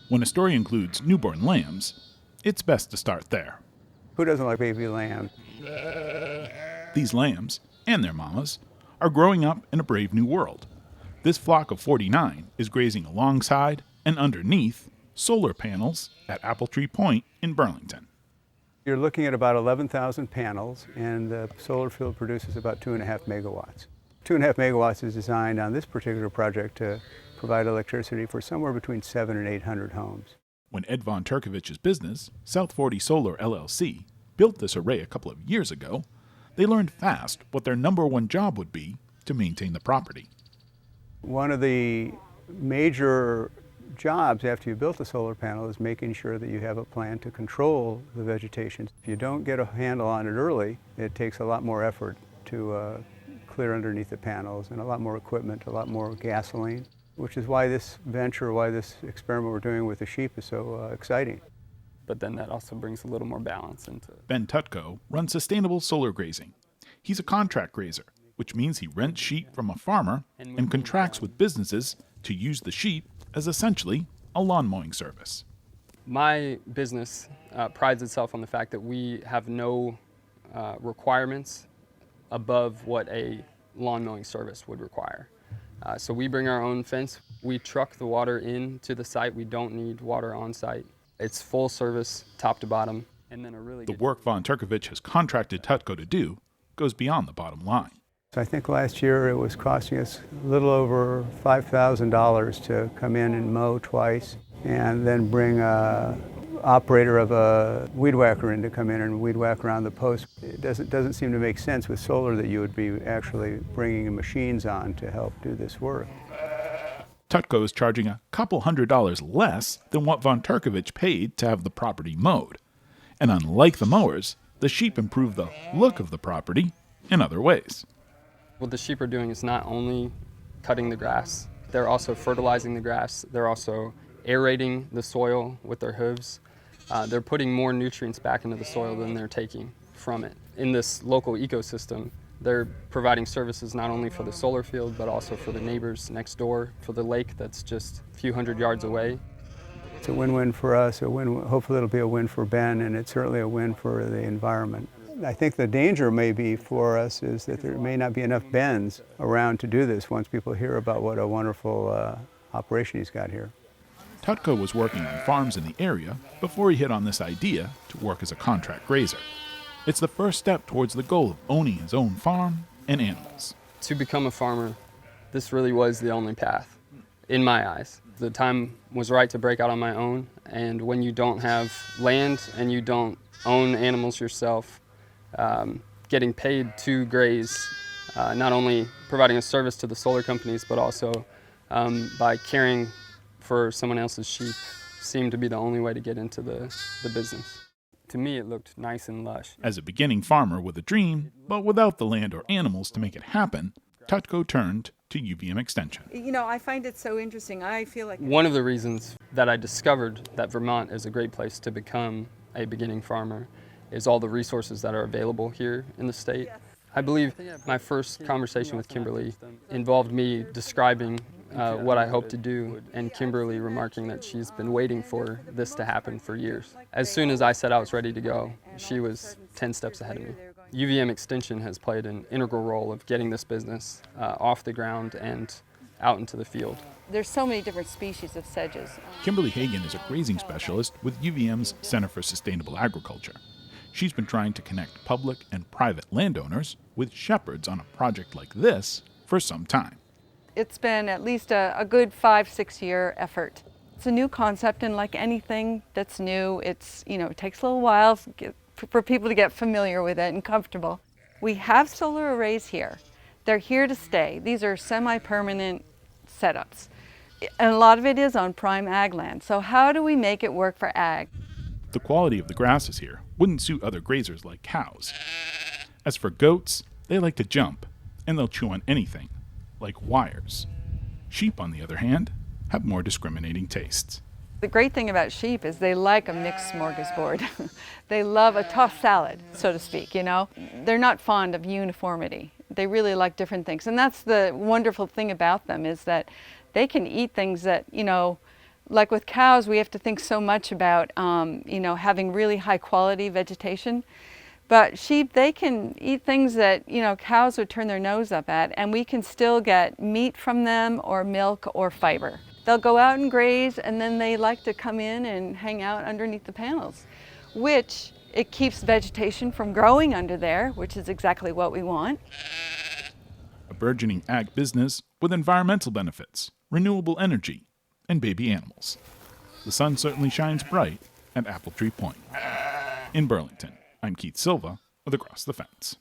When a story includes newborn lambs, it's best to start there. Who doesn't like baby lambs? These lambs, and their mamas, are growing up in a brave new world. This flock of 49 is grazing alongside and underneath solar panels at Apple Tree Point in Burlington. You're looking at about 11,000 panels, and the solar field produces about 2.5 megawatts. 2.5 megawatts is designed on this particular project to provide electricity for somewhere between 700 and 800 homes. When Ed Von Turkovich's business, South 40 Solar LLC, built this array a couple of years ago, they learned fast what their number one job would be to maintain the property. One of the major jobs after you built a solar panel is making sure that you have a plan to control the vegetation. If you don't get a handle on it early, it takes a lot more effort to clear underneath the panels and a lot more equipment, a lot more gasoline, which is why this venture, why this experiment we're doing with the sheep is so exciting. But then that also brings a little more balance into it. Ben Tutko runs sustainable solar grazing. He's a contract grazer, which means he rents sheep from a farmer and contracts with businesses to use the sheep as essentially a lawn mowing service. My business prides itself on the fact that we have no requirements above what a lawn mowing service would require. So we bring our own fence. We truck the water in to the site. We don't need water on site. It's full service, top to bottom. And then the work Von Turkovich has contracted Tutko to do goes beyond the bottom line. So I think last year it was costing us a little over $5,000 to come in and mow twice and then bring an operator of a weed whacker in to come in and weed whack around the post. It doesn't seem to make sense with solar that you would be actually bringing machines on to help do this work. Tutko is charging a couple $100 less than what Von Turkovich paid to have the property mowed. And unlike the mowers, the sheep improve the look of the property in other ways. What the sheep are doing is not only cutting the grass, they're also fertilizing the grass, they're also aerating the soil with their hooves. They're putting more nutrients back into the soil than they're taking from it. In this local ecosystem, they're providing services not only for the solar field, but also for the neighbors next door, for the lake that's just a few hundred yards away. It's a win-win for us, hopefully it'll be a win for Ben, and it's certainly a win for the environment. I think the danger may be for us is that there may not be enough Bens around to do this once people hear about what a wonderful operation he's got here. Tutko was working on farms in the area before he hit on this idea to work as a contract grazer. It's the first step towards the goal of owning his own farm and animals. To become a farmer, this really was the only path, in my eyes. The time was right to break out on my own, and when you don't have land and you don't own animals yourself, getting paid to graze, not only providing a service to the solar companies, but also by caring for someone else's sheep seemed to be the only way to get into the business. To me, it looked nice and lush. As a beginning farmer with a dream, but without the land or animals to make it happen, Tutko turned to UVM Extension. You know, I find it so interesting. I feel like one of the reasons that I discovered that Vermont is a great place to become a beginning farmer is all the resources that are available here in the state. I believe my first conversation with Kimberly involved me describing what I hope to do, and Kimberly remarking that she's been waiting for this to happen for years. As soon as I said I was ready to go, she was 10 steps ahead of me. UVM Extension has played an integral role of getting this business off the ground and out into the field. There's so many different species of sedges. Kimberly Hagan is a grazing specialist with UVM's Center for Sustainable Agriculture. She's been trying to connect public and private landowners with shepherds on a project like this for some time. It's been at least a good 5-6 year effort. It's a new concept, and like anything that's new, it takes a little while for people to get familiar with it and comfortable. We have solar arrays here. They're here to stay. These are semi-permanent setups. And a lot of it is on prime ag land. So how do we make it work for ag? The quality of the grasses here wouldn't suit other grazers like cows. As for goats, they like to jump, and they'll chew on anything, like wires. Sheep, on the other hand, have more discriminating tastes. The great thing about sheep is they like a mixed smorgasbord. They love a tossed salad, so to speak, you know. They're not fond of uniformity. They really like different things. And that's the wonderful thing about them, is that they can eat things that, like with cows, we have to think so much about, having really high quality vegetation. But sheep, they can eat things that, cows would turn their nose up at, and we can still get meat from them or milk or fiber. They'll go out and graze, and then they like to come in and hang out underneath the panels, which it keeps vegetation from growing under there, which is exactly what we want. A burgeoning ag business with environmental benefits, renewable energy, and baby animals. The sun certainly shines bright at Apple Tree Point. In Burlington, I'm Keith Silva with Across the Fence.